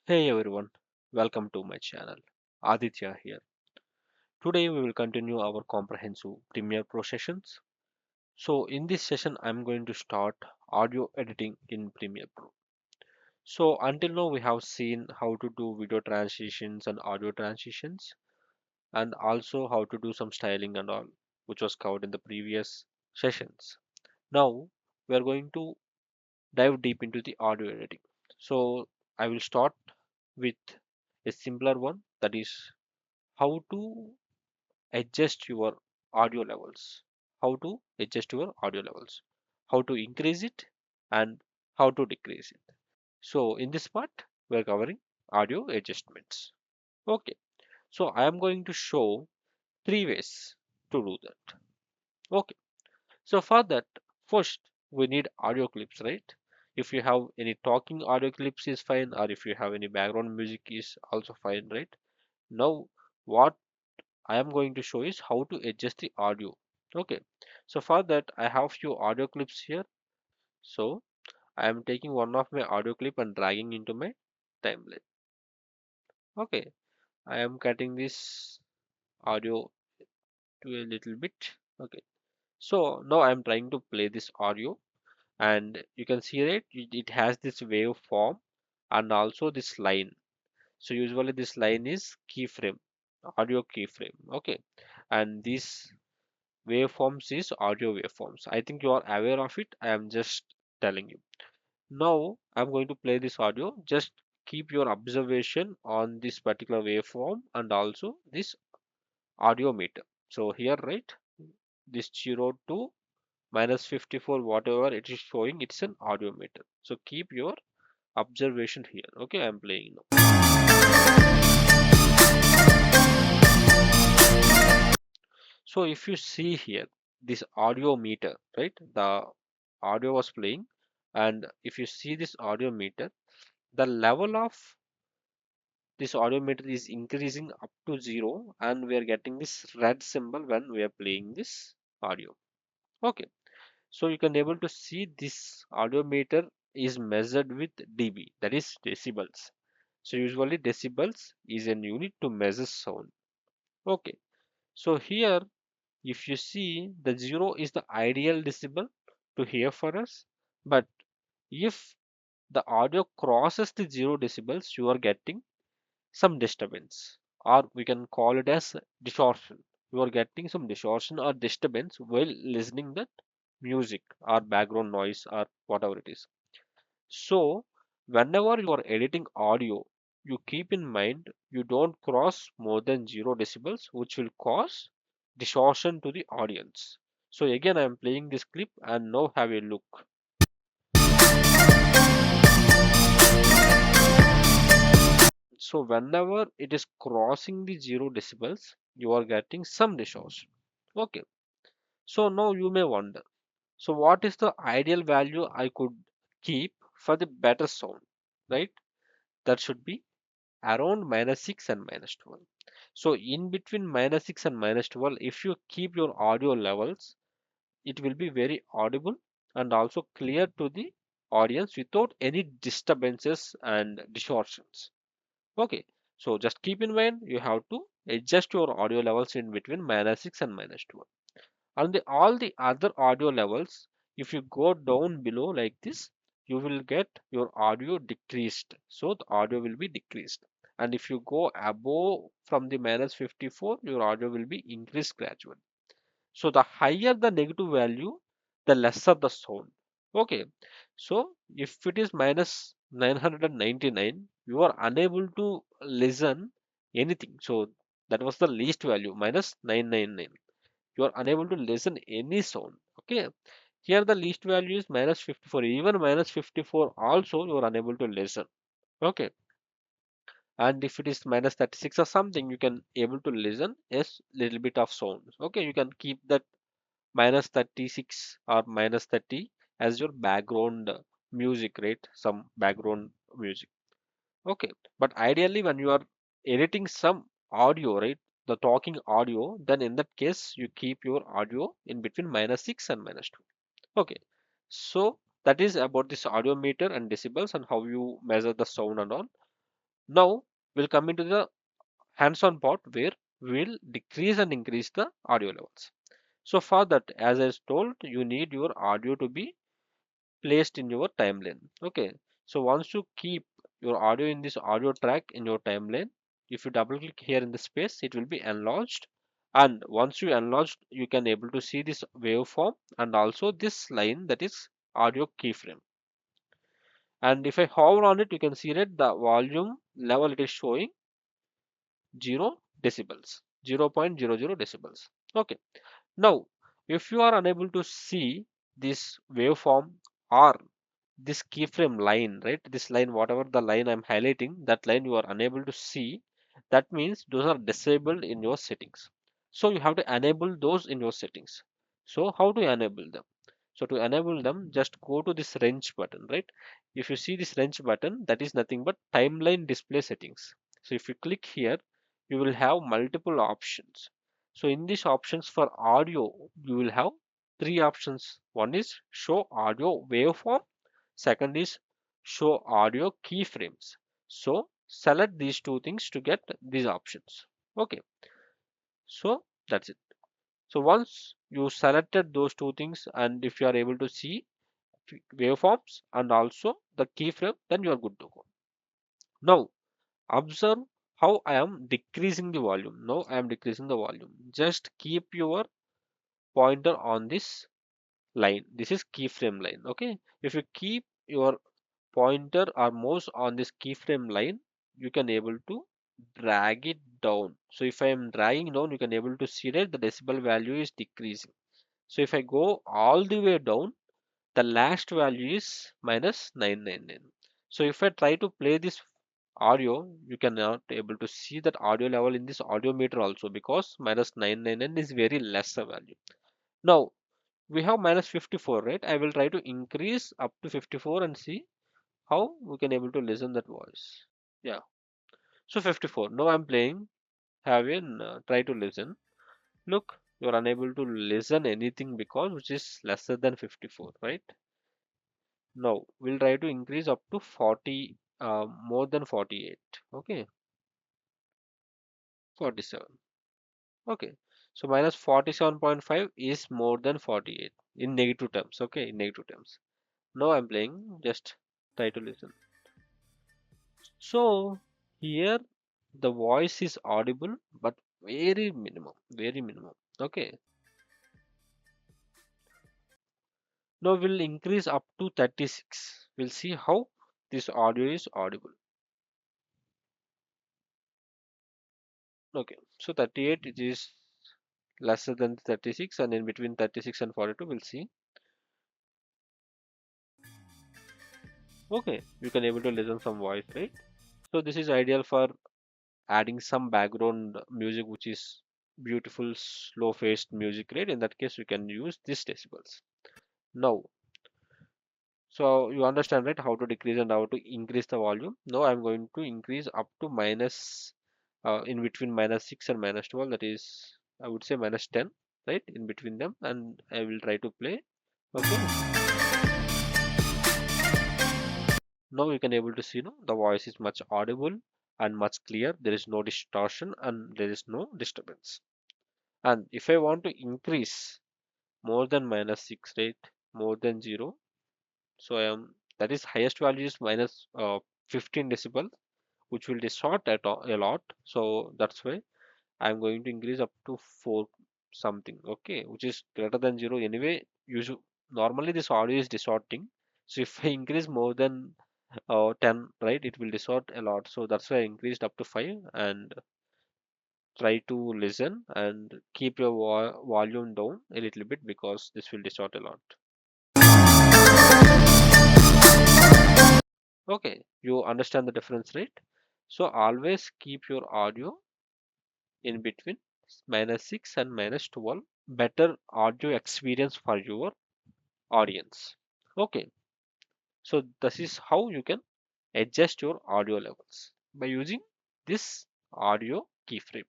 Hey everyone, welcome to my channel. Aditya here. Today we will continue our comprehensive Premiere Pro sessions. So in this session I'm going to start audio editing in Premiere Pro. So until now we have seen how to do video transitions and audio transitions and also how to do some styling and all which was covered in the previous sessions. Now we are going to dive deep into the audio editing. So I will start with a simpler one, that is how to adjust your audio levels. How to adjust your audio levels, how to increase it, and how to decrease it. So in this part we're covering audio adjustments. Okay, so I am going to show three ways to do that. Okay, so for that, first we need audio clips, right? If you have any talking audio clips is fine, or if you have any background music is also fine, right? Now what I am going to show is how to adjust the audio. Okay, so for that I have few audio clips here. So I am taking one of my audio clip and dragging into my timeline. Okay, I am cutting this audio to a little bit. Okay, so now I am trying to play this audio, and you can see that it has this waveform and also this line. So usually this line is keyframe, audio keyframe. Okay, and this waveforms is audio waveforms. I think you are aware of it. I am just telling you. Now I'm going to play this audio. Just keep your observation on this particular waveform and also this audio meter. So here, right, this 0 to minus 54, whatever it is showing, it's an audio meter. So keep your observation here. Okay, I'm playing now. So if you see here, this audio meter, right, the audio was playing, and if you see this audio meter, the level of this audio meter is increasing up to 0, and we are getting this red symbol when we are playing this audio. Okay, so you can able to see this audio meter is measured with dB, that is decibels. So usually decibels is a unit to measure sound. Okay, so here if you see, the 0 is the ideal decibel to hear for us, but if the audio crosses the 0 decibels, you are getting some disturbance, or we can call it as distortion. You are getting some distortion or disturbance while listening that music or background noise or whatever it is. So whenever you are editing audio, you keep in mind you don't cross more than 0 decibels, which will cause distortion to the audience. So again I am playing this clip and now have a look. So whenever it is crossing the 0 decibels, you are getting some distortion. Okay. So now you may wonder, so what is the ideal value I could keep for the better sound, right? That should be around -6 and -12. So in between -6 and -12, if you keep your audio levels, it will be very audible and also clear to the audience without any disturbances and distortions. Okay, so just keep in mind you have to adjust your audio levels in between -6 and -12. And all the other audio levels, if you go down below like this, you will get your audio decreased, so the audio will be decreased. And if you go above from the -54, your audio will be increased gradually. So the higher the negative value, the lesser the sound. Okay, so if it is minus 999, you are unable to listen anything. So that was the least value, minus 999. You are unable to listen any sound. Okay, here the least value is -54. Even -54 also you are unable to listen. Okay, and if it is -36 or something, you can able to listen a little bit of sound. Okay, you can keep that -36 or -30 as your background music, right? Some background music. Okay, but ideally when you are editing some audio, right, the talking audio, then in that case you keep your audio in between -6 and -2. Okay, so that is about this audio meter and decibels and how you measure the sound and all. Now we'll come into the hands-on part where we'll decrease and increase the audio levels. So for that, as I told, you need your audio to be placed in your timeline. Okay, so once you keep your audio in this audio track in your timeline, if you double click here in the space, it will be enlarged. And once you enlarged, you can able to see this waveform and also this line, that is audio keyframe. And if I hover on it, you can see that the volume level it is showing 0 decibels, 0.00 decibels. Okay, now if you are unable to see this waveform or this keyframe line, right, this line, whatever the line I'm highlighting, that line you are unable to see, that means those are disabled in your settings. So you have to enable those in your settings. So how to enable them? So to enable them, just go to this wrench button, right? If you see this wrench button, that is nothing but timeline display settings. So if you click here, you will have multiple options. So in these options for audio, you will have three options. One is show audio waveform. Second is show audio keyframes. So select these two things to get these options. Okay, so that's it. So once you selected those two things, and if you are able to see waveforms and also the keyframe, then you are good to go. Now observe how I am decreasing the volume. Now I am decreasing the volume. Just keep your pointer on this line. This is keyframe line. Okay, if you keep your pointer or mouse on this keyframe line, you can able to drag it down. So if I am dragging down, you can able to see that the decibel value is decreasing. So if I go all the way down, the last value is minus 999. So if I try to play this audio, you cannot able to see that audio level in this audio meter also, because minus 999 is very lesser value. Now we have minus 54, right? I will try to increase up to 54 and see how we can able to listen that voice. Yeah, so 54. Now I'm playing. Have you try to listen? Look, you are unable to listen anything because which is lesser than 54, right? Now we'll try to increase up to 40, more than 48. Okay, 47. Okay, so minus 47.5 is more than 48 in negative terms. Okay, in negative terms. Now I'm playing. Just try to listen. So here the voice is audible, but very minimum, very minimum. Okay, now we'll increase up to 36. We'll see how this audio is audible. Okay, so 38 it is lesser than 36, and in between 36 and 42 we'll see. Okay, you can able to listen some voice, right? So this is ideal for adding some background music which is beautiful slow paced music, right? In that case we can use this decibels. Now, so you understand, right, how to decrease and how to increase the volume. Now I'm going to increase up to minus, in between minus 6 and minus 12, that is I would say minus 10, right, in between them, and I will try to play. Okay, now you can able to see, no, the voice is much audible and much clear. There is no distortion and there is no disturbance. And if I want to increase more than minus 6, right, more than 0, so I am, that is highest value is minus 15 decibel, which will distort a lot. So that's why I'm going to increase up to 4 something. Okay, which is greater than 0 anyway. Normally this audio is distorting. So if I increase more than 10, right, it will distort a lot. So that's why I increased up to 5, and try to listen and keep your volume down a little bit because this will distort a lot. Okay, you understand the difference, right? So always keep your audio in between minus 6 and minus 12. Better audio experience for your audience. Okay, so this is how you can adjust your audio levels by using this audio keyframe.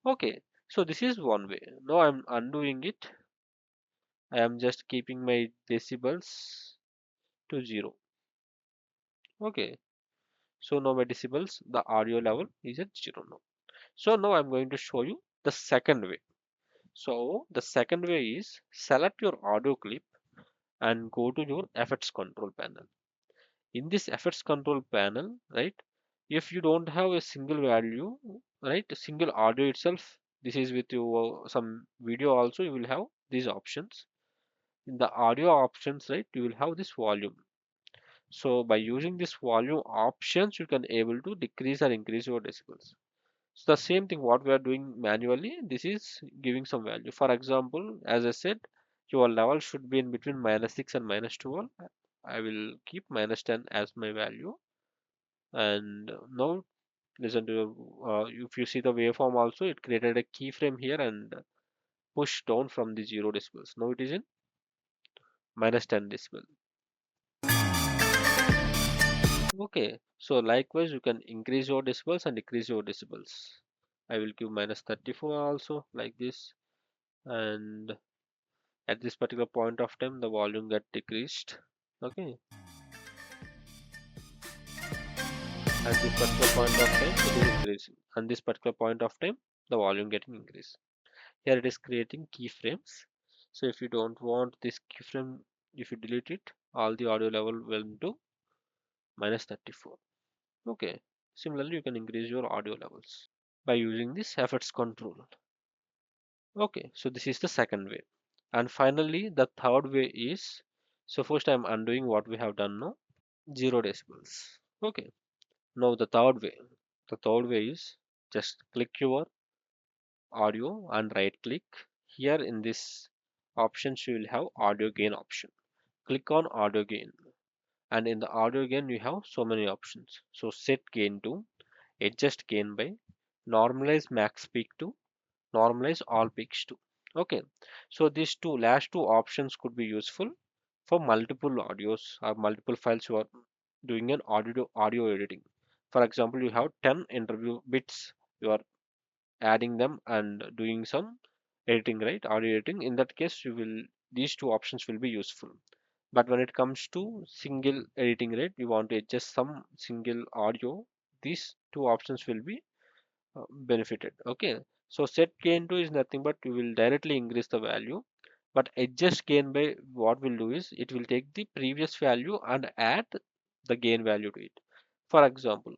Okay, so this is one way. Now I'm undoing it. I am just keeping my decibels to 0. Okay, So now my decibels, the audio level is at 0 now. So now I'm going to show you the second way. So the second way is select your audio clip and go to your effects control panel. In this effects control panel, right, if you don't have a single value, right, a single audio itself, this is with your some video also, you will have these options. In the audio options, right, you will have this volume. So by using this volume options, you can able to decrease or increase your decibels. So the same thing what we are doing manually, this is giving some value. For example, as I said, your level should be in between -6 and -12. I will keep -10 as my value. And now listen to if you see the waveform also, it created a keyframe here and push down from the 0 decibels. Now it is in -10 decibel. Okay, so likewise you can increase your decibels and decrease your decibels. I will give -34 also like this, and at this particular point of time the volume get decreased. Okay, and this particular point of time it is increasing, and this particular point of time the volume getting increased. Here it is creating keyframes. So if you don't want this keyframe, if you delete it, all the audio level will to -34. Okay, similarly you can increase your audio levels by using this efforts control. Okay, so this is the second way. And finally, the third way is, so first I'm undoing what we have done now, 0 decibels. Okay, now the third way. The third way is just click your audio and right click. Here in this options you will have audio gain option. Click on audio gain, and in the audio gain you have so many options. So set gain to, adjust gain by, normalize max peak to, normalize all peaks to. Okay, so these two last two options could be useful for multiple audios or multiple files you are doing an audio editing. For example, you have 10 interview bits, you are adding them and doing some editing, right, audio editing. In that case you will, these two options will be useful. But when it comes to single editing, right, you want to adjust some single audio, these two options will be benefited. Okay, so set gain to is nothing but you will directly increase the value, but adjust gain by, what will do is it will take the previous value and add the gain value to it. For example,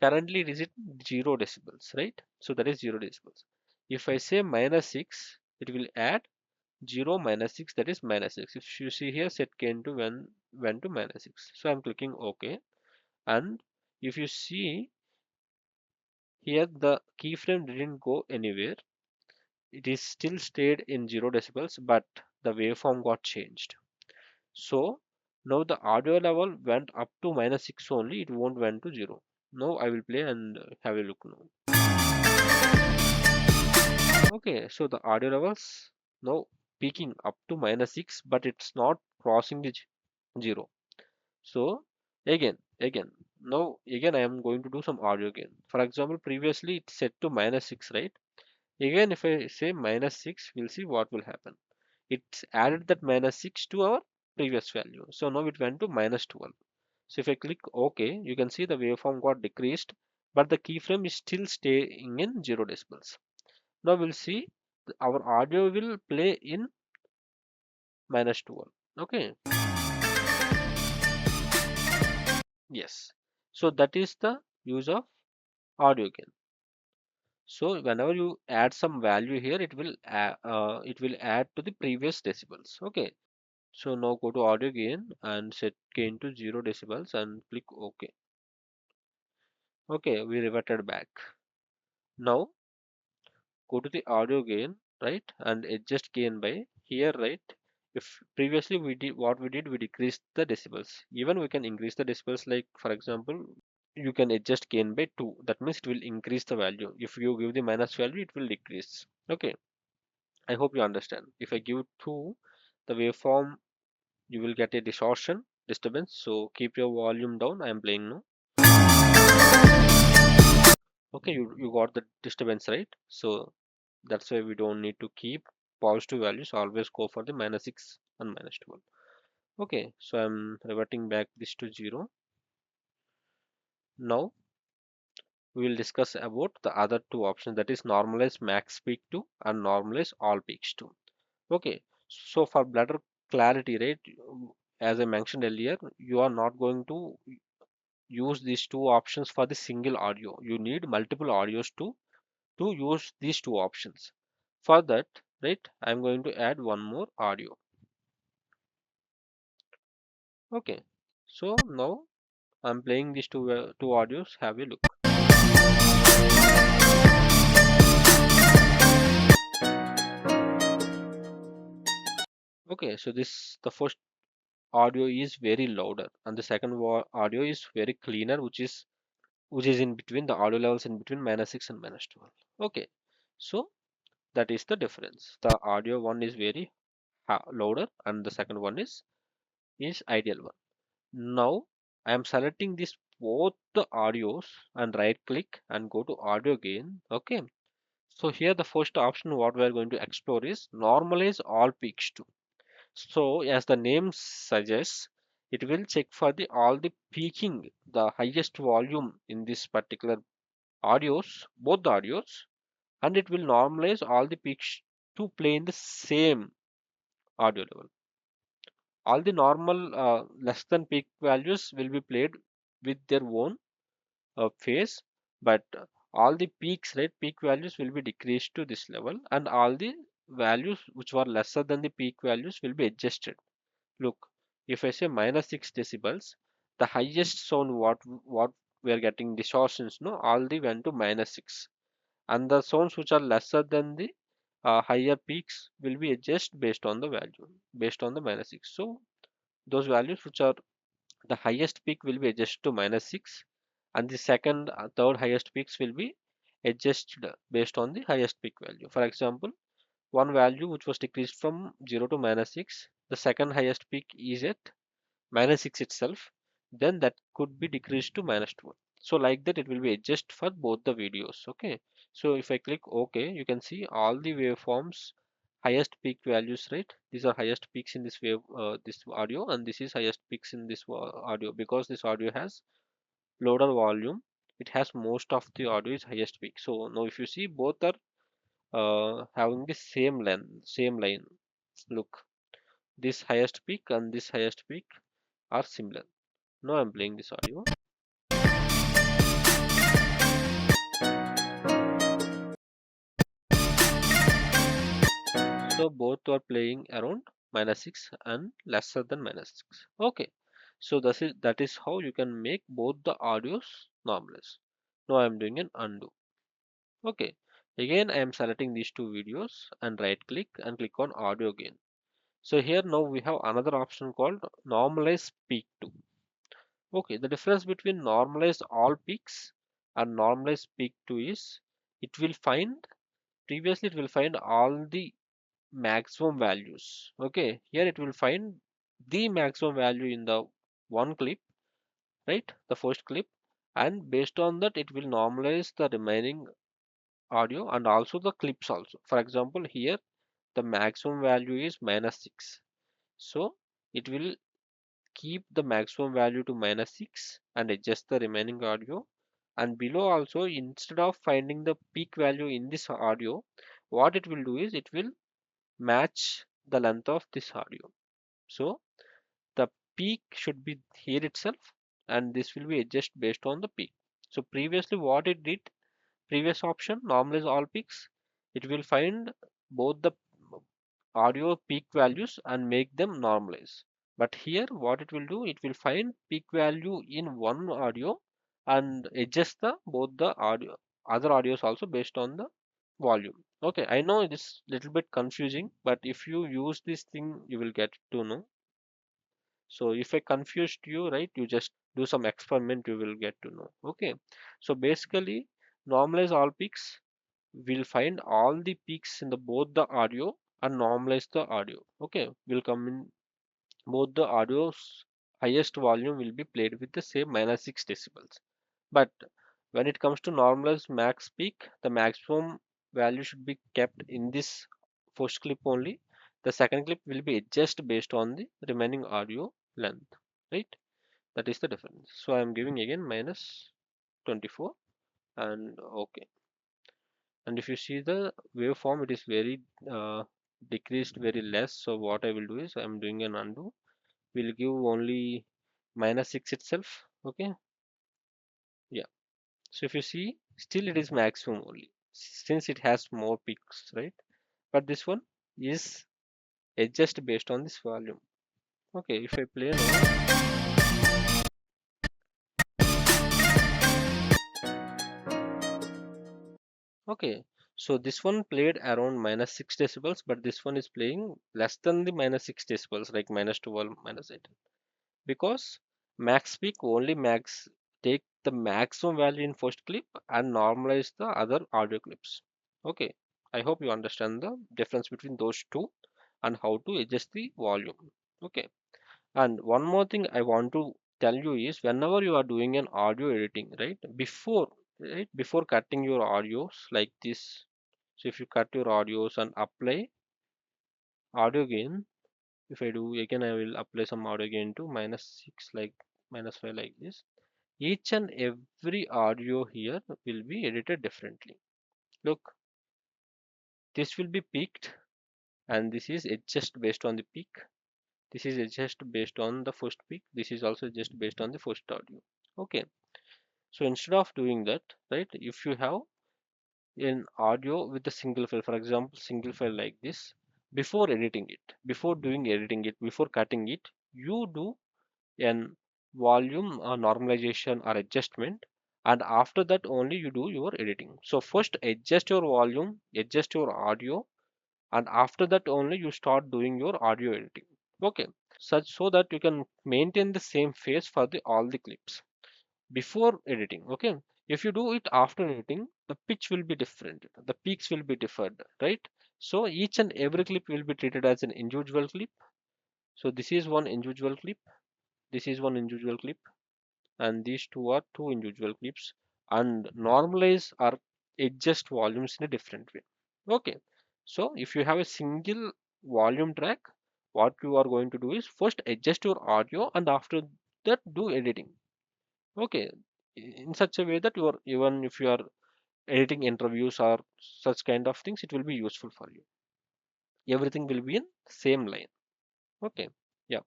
currently it is at 0 decibels, right? So that is 0 decibels. If I say -6, it will add 0 -6, that is -6. If you see here, set gain to when went to -6. So I'm clicking OK. And if you see here, the keyframe didn't go anywhere. It is still stayed in 0 decibels, but the waveform got changed. So now the audio level went up to -6 only, it won't went to 0. Now I will play and have a look now. Okay, so the audio levels now peaking up to -6, but it's not crossing the 0. So again, now again I am going to do some audio again. For example, previously it's set to -6, right? Again, if I say -6, we'll see what will happen. It's added that -6 to our previous value. So now it went to -12. So if I click OK, you can see the waveform got decreased, but the keyframe is still staying in 0 decibels. Now we'll see our audio will play in -12. Okay, yes. So that is the use of audio gain. So whenever you add some value here, it will add to the previous decibels. Okay. So now go to audio gain and set gain to 0 decibels and click OK. Okay, we reverted back. Now go to the audio gain, right, and adjust gain by here, right. If previously we did what we did, we decreased the decibels. Even we can increase the decibels, like for example, you can adjust gain by 2. That means it will increase the value. If you give the minus value, it will decrease. Okay, I hope you understand. If I give 2, the waveform, you will get a distortion disturbance. So keep your volume down. I am playing now. Okay, you got the disturbance, right? So that's why we don't need to keep positive values. Always go for the -6 and -12. Okay, so I'm reverting back this to 0. Now we will discuss about the other two options, that is normalize max peak to and normalize all peaks to. Okay, so for better clarity, right, as I mentioned earlier, you are not going to use these two options for the single audio. You need multiple audios to use these two options. For that, right, I'm going to add one more audio. Okay, so now I'm playing these two audios. Have a look. Okay, so this the first audio is very louder, and the second audio is very cleaner, which is in between the audio levels in between -6 and -12. Okay, so that is the difference. The audio one is very louder, and the second one is ideal one. Now I am selecting this both the audios and right click and go to audio gain. Okay, so here the first option what we are going to explore is normalize all peaks to. So as the name suggests, it will check for the all the peaking, the highest volume in this particular audios, both the audios, and it will normalize all the peaks to play in the same audio level. All the normal less than peak values will be played with their own phase, but all the peaks, right, peak values will be decreased to this level, and all the values which were lesser than the peak values will be adjusted. Look, if I say -6 decibels, the highest sound what we are getting distortions, no, all the went to -6, and the sounds which are lesser than the higher peaks will be adjusted based on the value, based on the -6. So those values which are the highest peak will be adjusted to -6, and the second, third highest peaks will be adjusted based on the highest peak value. For example, one value which was decreased from 0 to -6, the second highest peak is at -6 itself, then that could be decreased to -12. So like that it will be adjusted for both the videos. Okay, so if I click OK, you can see all the waveforms highest peak values, right? These are highest peaks in this wave, this audio, and this is highest peaks in this audio. Because this audio has louder volume, it has most of the audio is highest peak. So now if you see, both are having the same length, same line. Look, this highest peak and this highest peak are similar. Now I'm playing this audio. So both are playing around -6 and lesser than -6. Okay. So that is how you can make both the audios normalize. Now I'm doing an undo. Okay. Again I am selecting these two videos and right click and click on audio gain. So here now we have another option called normalize peak to. Okay, the difference between normalize all peaks and normalize peak to is it will find, previously it will find all the maximum values. Okay, here it will find the maximum value in the one clip, right, the first clip, and based on that it will normalize the remaining audio and also the clips also. For example, here the maximum value is -6, so it will keep the maximum value to -6 and adjust the remaining audio. And below also, instead of finding the peak value in this audio, what it will do is it will match the length of this audio. So the peak should be here itself, and this will be adjusted based on the peak. So previously what it did, previous option normalize all peaks, it will find both the audio peak values and make them normalize. But here what it will do, it will find peak value in one audio and adjust the both the audio other audios also based on the volume. Okay, I know it is little bit confusing, but if you use this thing you will get to know. So if I confused you, right, you just do some experiment, you will get to know. Okay, so basically normalize all peaks will find all the peaks in the both the audio and normalize the audio. Okay, will come in both the audio's highest volume will be played with the same -6 decibels. But when it comes to normalized max peak, the maximum value should be kept in this first clip only. The second clip will be adjusted based on the remaining audio length, right? That is the difference. So I am giving again minus. 24, and okay. And if you see the waveform, it is very decreased very less. So what I will do is I'm doing an undo. We'll give only -6 itself. Okay, yeah. So if you see, still it is maximum only since it has more peaks, right? But this one is adjust based on this volume. Okay, if I play now, okay, so this one played around -6 decibels, but this one is playing less than the -6 decibels, like -12, -8. Because max peak only max take the maximum value in first clip and normalize the other audio clips. Okay, I hope you understand the difference between those two and how to adjust the volume. Okay, and one more thing I want to tell you is whenever you are doing an audio editing, right before cutting your audios like this. So if you cut your audios and apply audio gain, if I do again, I will apply some audio gain to -6, like -5, like this. Each and every audio here will be edited differently. Look, this will be peaked, and this is adjust based on the peak. This is adjust based on the first peak. This is also just based on the first audio. Okay. So instead of doing that, right, if you have an audio with a single file, for example, single file like this, before cutting it, you do an volume normalization or adjustment, and after that only you do your editing. So first adjust your volume, adjust your audio, and after that only you start doing your audio editing. Okay, such so that you can maintain the same phase for the all the clips before editing. Okay, if you do it after editing, the pitch will be different, the peaks will be different, right? So each and every clip will be treated as an individual clip. So this is one individual clip, this is one individual clip, and these two are two individual clips, and normalize or adjust volumes in a different way. Okay, so if you have a single volume track, what you are going to do is first adjust your audio and after that do editing. Okay, in such a way that you are, even if you are editing interviews or such kind of things, it will be useful for you. Everything will be in same line. Okay, yeah.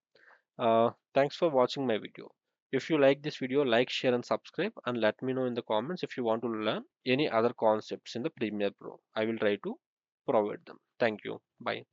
Thanks for watching my video. If you like this video, like, share, and subscribe, and let me know in the comments if you want to learn any other concepts in the Premiere Pro. I will try to provide them. Thank you. Bye.